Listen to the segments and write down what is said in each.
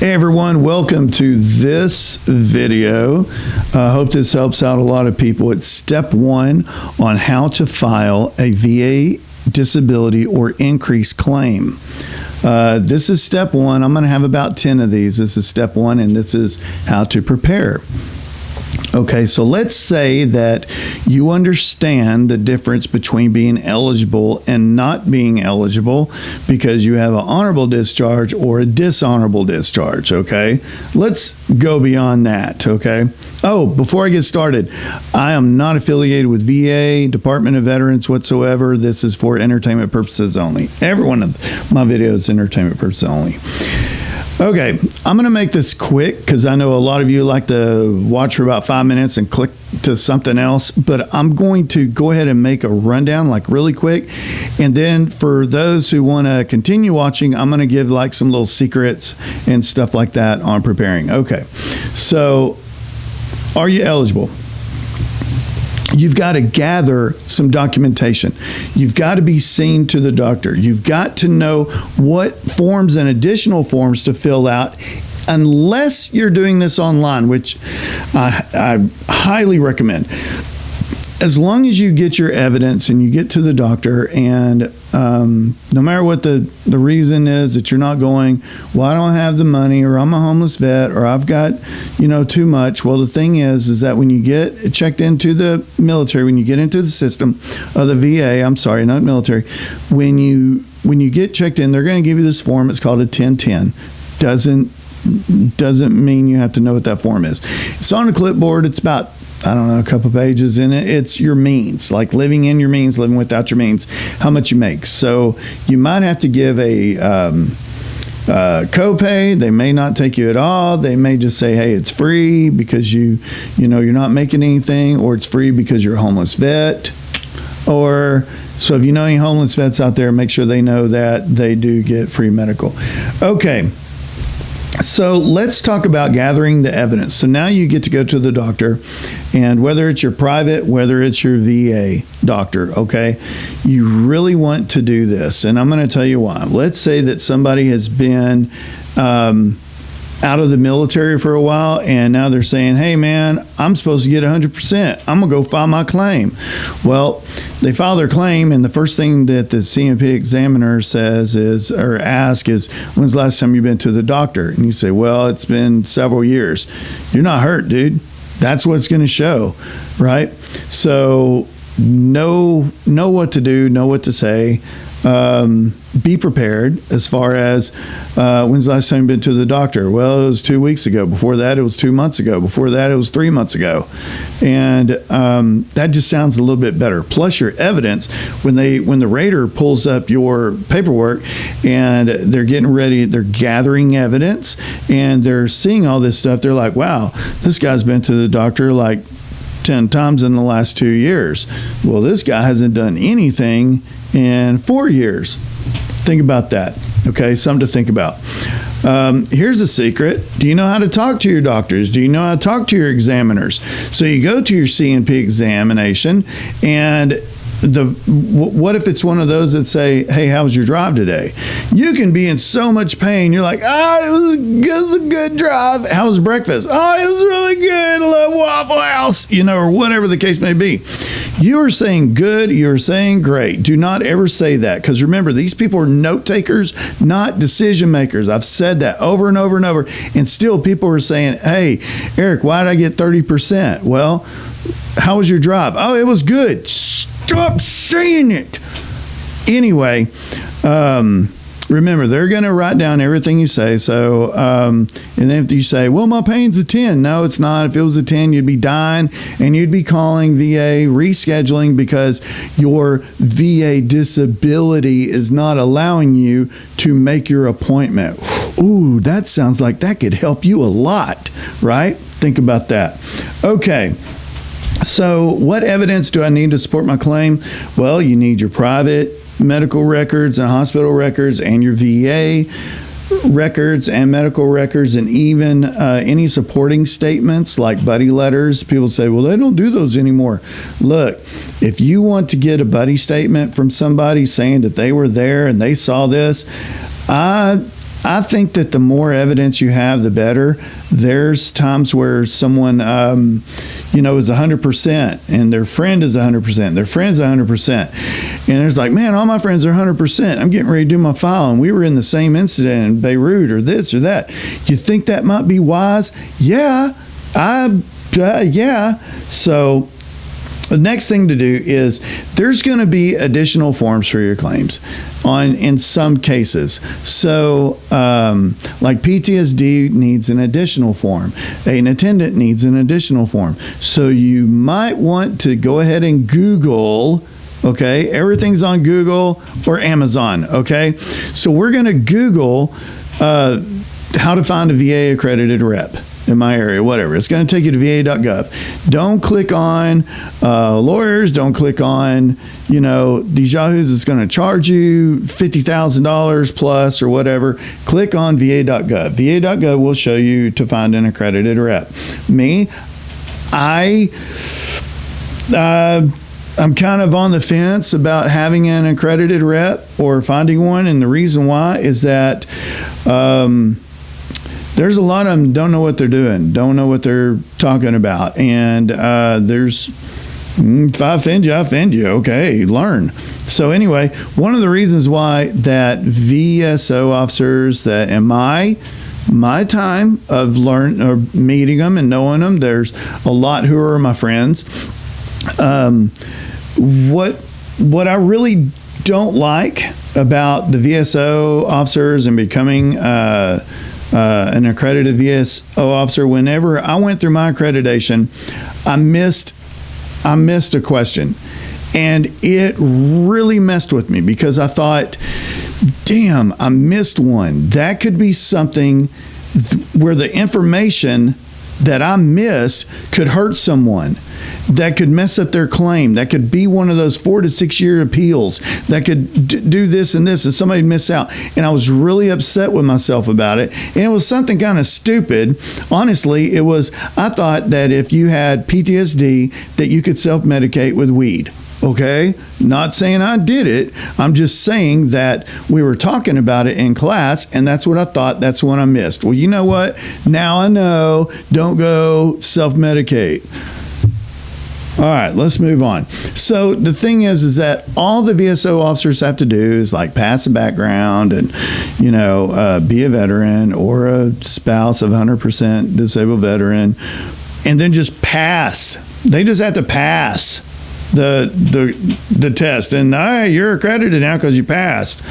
Hey everyone, welcome to this video. I hope this helps out a lot of people. It's step 1 on how to file a VA disability or increase claim. This is step 1. I'm going to have about 10 of these. This is step 1, and this is how to prepare. Okay, so let's say that you understand the difference between being eligible and not being eligible because you have an honorable discharge or a dishonorable discharge, okay? Let's go beyond that, okay? Oh, before I get started, I am not affiliated with VA, Department of Veterans whatsoever. This is for entertainment purposes only. Every one of my videos is entertainment purposes only. Okay, I'm going to make this quick because I know a lot of you like to watch for about 5 minutes and click to something else, but I'm going to go ahead and make a rundown like really quick. And then for those who want to continue watching, I'm going to give like some little secrets and stuff like that on preparing. Okay, so are you eligible? You've got to gather some documentation. You've got to be seen to the doctor. You've got to know what forms and additional forms to fill out, unless you're doing this online, which I highly recommend. As long as you get your evidence and you get to the doctor, and no matter what the reason is that you're not going, well, I don't have the money, or I'm a homeless vet, or I've got, too much. Well, the thing is that when you get checked into the military, when you get into the system of the VA, I'm sorry, not military, when you get checked in, they're going to give you this form. It's called a 1010. Doesn't mean you have to know what that form is. It's on a clipboard. It's about, I don't know, a couple pages in it. It's your means, like living in your means, living without your means, how much you make. So you might have to give a copay. They may not take you at all. They may just say, hey, it's free because you're not making anything, or it's free because you're a homeless vet. Or so if you know any homeless vets out there, make sure they know that they do get free medical. Okay. So let's talk about gathering the evidence. So now you get to go to the doctor, and whether it's your private, whether it's your VA doctor, okay, you really want to do this. And I'm going to tell you why. Let's say that somebody has been out of the military for a while, and now they're saying, hey man, I'm supposed to get 100%. I'm gonna go file my claim. Well, they file their claim, and the first thing that the C&P examiner says is, or asks is, when's the last time you've been to the doctor? And you say, well, it's been several years. You're not hurt, dude. That's what's gonna show, right? So know what to do, know what to say. Be prepared as far as when's the last time you've been to the doctor? Well, it was 2 weeks ago. Before that, it was 2 months ago. Before that, it was 3 months ago. And that just sounds a little bit better. Plus your evidence, when the rater pulls up your paperwork and they're getting ready, they're gathering evidence and they're seeing all this stuff, they're like, wow, this guy's been to the doctor like 10 times in the last 2 years. Well, this guy hasn't done anything in 4 years. Think about that. Okay, something to think about. Here's a secret. Do you know how to talk to your doctors? Do you know how to talk to your examiners? So you go to your C&P examination, and what if it's one of those that say, hey, how was your drive today? You can be in so much pain. You're like, it was a good drive. How was breakfast? Oh, it was really good. I love Waffle House, or whatever the case may be. You are saying good. You're saying great. Do not ever say that, because remember, these people are note takers, not decision makers. I've said that over and over and over, and still people are saying, hey, Eric, why did I get 30%? Well, how was your drive? Oh, it was good. Stop saying it. Anyway, remember, they're going to write down everything you say. So, and then if you say, well, my pain's a 10. No, it's not. If it was a 10, you'd be dying and you'd be calling VA, rescheduling, because your VA disability is not allowing you to make your appointment. Ooh, that sounds like that could help you a lot, right? Think about that. Okay. So what evidence do I need to support my claim? Well, you need your private medical records and hospital records, and your VA records and medical records, and even any supporting statements like buddy letters. People say, well, they don't do those anymore. Look, if you want to get a buddy statement from somebody saying that they were there and they saw this, I I think that the more evidence you have, the better. There's times where someone, is 100% and their friend is 100%, their friend's 100%. And it's like, man, all my friends are 100%. I'm getting ready to do my file and we were in the same incident in Beirut or this or that. You think that might be wise? Yeah. Yeah. So the next thing to do is there's going to be additional forms for your claims in some cases. So like PTSD needs an additional form. An attendant needs an additional form. So you might want to go ahead and Google. Okay, everything's on Google or Amazon. Okay, so we're going to Google how to find a VA accredited rep in my area, whatever. It's going to take you to va.gov. Don't click on lawyers. Don't click on, these yahoos that's going to charge you $50,000 plus or whatever. Click on va.gov. va.gov will show you to find an accredited rep. I'm kind of on the fence about having an accredited rep or finding one. And the reason why is that there's a lot of them don't know what they're doing, don't know what they're talking about. And if I offend you, okay, learn. So anyway, one of the reasons why that VSO officers that in my time of meeting them and knowing them, there's a lot who are my friends. What I really don't like about the VSO officers and becoming an accredited VSO officer, whenever I went through my accreditation, I missed a question, and it really messed with me because I thought, damn, I missed one. That could be something where the information that I missed could hurt someone, that could mess up their claim, that could be one of those 4 to 6 year appeals, that could do this and this, and somebody'd miss out. And I was really upset with myself about it. And it was something kind of stupid. Honestly, I thought that if you had PTSD, that you could self-medicate with weed. Okay, not saying I did it. I'm just saying that we were talking about it in class, and that's what I thought. That's what I missed. Well, you know what? Now I know. Don't go self-medicate. All right, let's move on. So the thing is that all the VSO officers have to do is like pass a background and, be a veteran or a spouse of 100% disabled veteran, and then just pass. They just have to pass the test, and you're accredited now because you passed.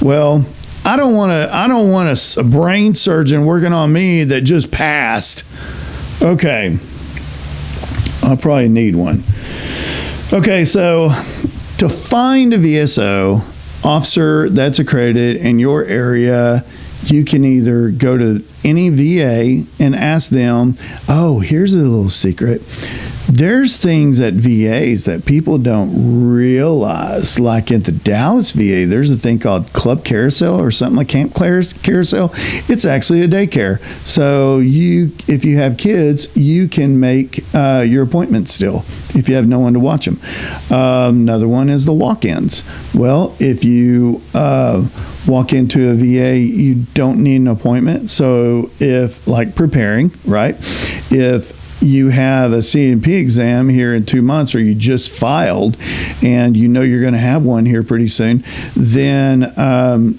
Well, I don't want a brain surgeon working on me that just passed. Okay, I'll probably need one. Okay, so to find a VSO officer that's accredited in your area, you can either go to any VA and ask them, here's a little secret. There's things at VAs that people don't realize. Like at the Dallas VA, there's a thing called Club Carousel or something like Camp Carousel. It's actually a daycare. So if you have kids, you can make your appointments still if you have no one to watch them. Another one is the walk-ins. Well, if you walk into a VA, you don't need an appointment. So if, like preparing, right? If you have a CNP exam here in 2 months, or you just filed and you're going to have one here pretty soon, then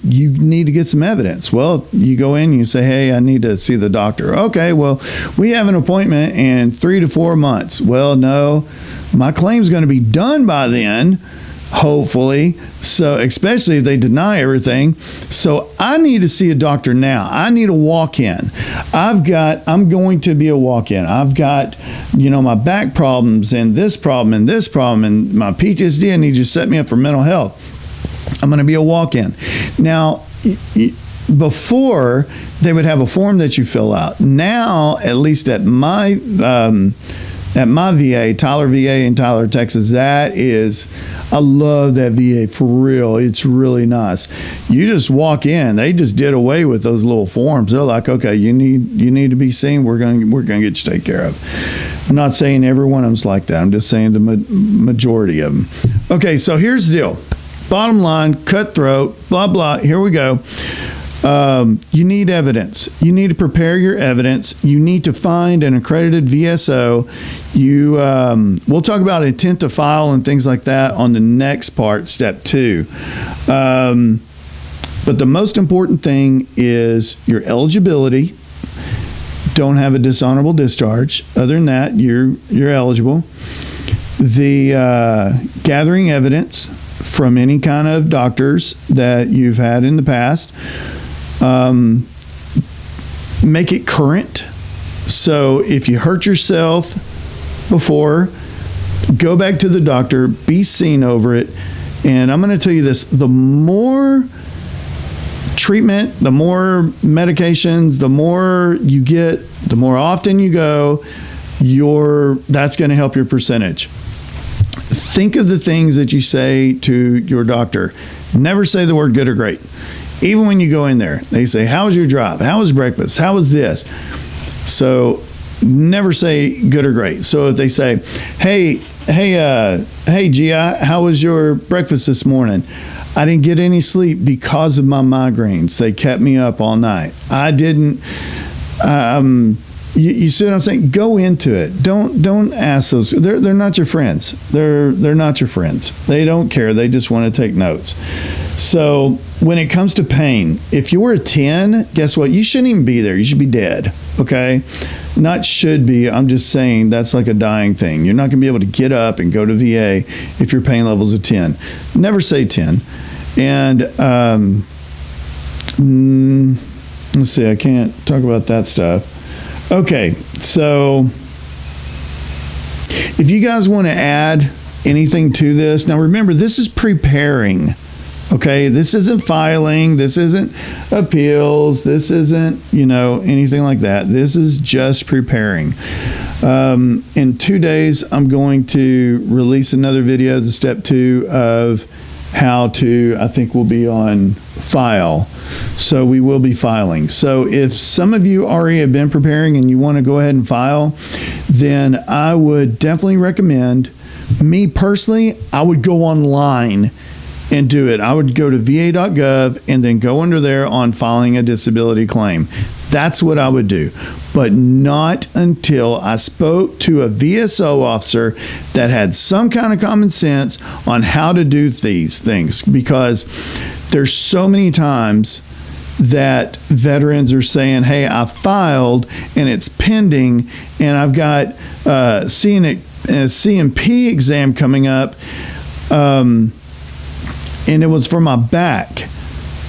you need to get some evidence. Well, you go in and you say, hey, I need to see the doctor. Okay, well, we have an appointment in 3 to 4 months. Well, no, my claim's going to be done by then, hopefully. So especially if they deny everything. So I need to see a doctor now. I need a walk-in. I'm going to be a walk-in. I've got, my back problems and this problem and this problem and my PTSD. I need you to set me up for mental health. I'm going to be a walk-in. Now, before they would have a form that you fill out. Now, at least at my VA, Tyler VA in Tyler, Texas, I love that VA for real. It's really nice. You just walk in. They just did away with those little forms. They're like, okay, you need to be seen. We're going to get you taken care of. I'm not saying every one of them's like that. I'm just saying the majority of them. Okay, so here's the deal. Bottom line, cutthroat, blah, blah. Here we go. You need evidence. You need to prepare your evidence. You need to find an accredited VSO. We'll talk about intent to file and things like that on the next part, step 2. But the most important thing is your eligibility. Don't have a dishonorable discharge. Other than that, you're eligible. The gathering evidence from any kind of doctors that you've had in the past. Make it current. So if you hurt yourself before, go back to the doctor, be seen over it. And I'm going to tell you this, the more treatment, the more medications, the more you get, the more often you go, that's going to help your percentage. Think of the things that you say to your doctor. Never say the word good or great. Even when you go in there, they say, how was your drive? How was breakfast? How was this? So never say good or great. So if they say, hey, GI, how was your breakfast this morning? I didn't get any sleep because of my migraines. They kept me up all night. I didn't, you see what I'm saying? Go into it. Don't ask those. They're not your friends. They're not your friends. They don't care. They just want to take notes. So when it comes to pain, if you're a 10, guess what? You shouldn't even be there. You should be dead. Okay? Not should be. I'm just saying that's like a dying thing. You're not going to be able to get up and go to VA if your pain level's a 10. Never say 10. And let's see. I can't talk about that stuff. Okay. So if you guys want to add anything to this, now remember, this is preparing. Okay, this isn't filing, this isn't appeals, this isn't, anything like that. This is just preparing. In 2 days, I'm going to release another video, the step 2 of how to, I think we'll be on file. So we will be filing. So if some of you already have been preparing and you want to go ahead and file, then I would definitely recommend, me personally, I would go online and do it. I would go to va.gov and then go under there on filing a disability claim. That's what I would do. But not until I spoke to a VSO officer that had some kind of common sense on how to do these things. Because there's so many times that veterans are saying, hey, I filed and it's pending and I've got CMP exam coming up. And it was for my back.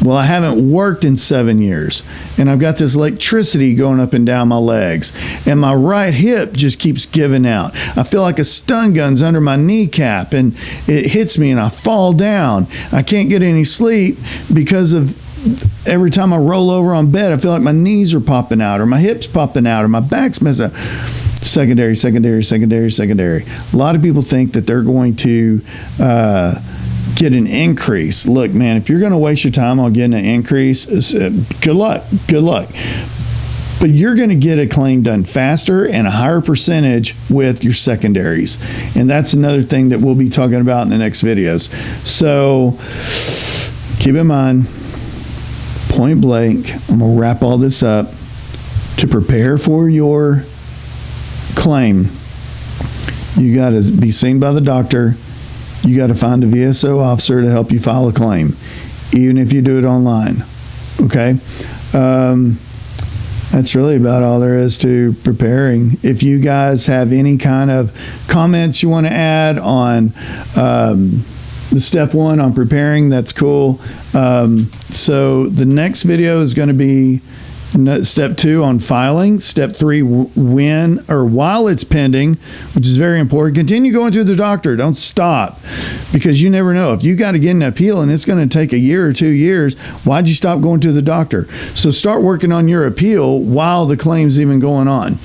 Well, I haven't worked in 7 years, and I've got this electricity going up and down my legs, and my right hip just keeps giving out. I feel like a stun gun's under my kneecap, and it hits me, and I fall down. I can't get any sleep because of every time I roll over on bed, I feel like my knees are popping out, or my hips popping out, or my back's messing up. Secondary. A lot of people think that they're going to get an increase. Look, man, if you're going to waste your time on getting an increase, good luck. But you're going to get a claim done faster and a higher percentage with your secondaries. And that's another thing that we'll be talking about in the next videos. So keep in mind, point blank, I'm going to wrap all this up. To prepare for your claim, you got to be seen by the doctor. You got to find a VSO officer to help you file a claim, even if you do it online. Okay? That's really about all there is to preparing. If you guys have any kind of comments you want to add on the step 1 on preparing, that's cool. So the next video is going to be step 2 on filing. Step 3, when or while it's pending, which is very important. Continue going to the doctor. Don't stop, because you never know. If you got to get an appeal and it's going to take a year or 2 years, why'd you stop going to the doctor? So start working on your appeal while the claim's even going on.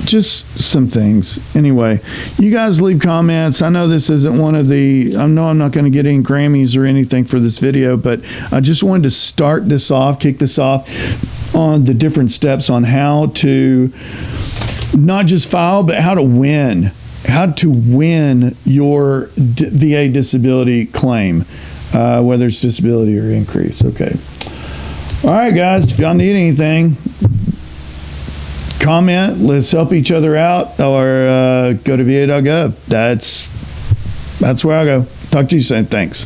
Just some things. Anyway, you guys leave comments. I know this isn't one of the, I know I'm not going to get any Grammys or anything for this video, but I just wanted to start this off, kick this off on the different steps on how to not just file, but how to win your VA disability claim. whether it's disability or increase. Okay. All right, guys, if y'all need anything, comment. Let's help each other out, or go to va.gov. That's where I go. Talk to you soon. Thanks.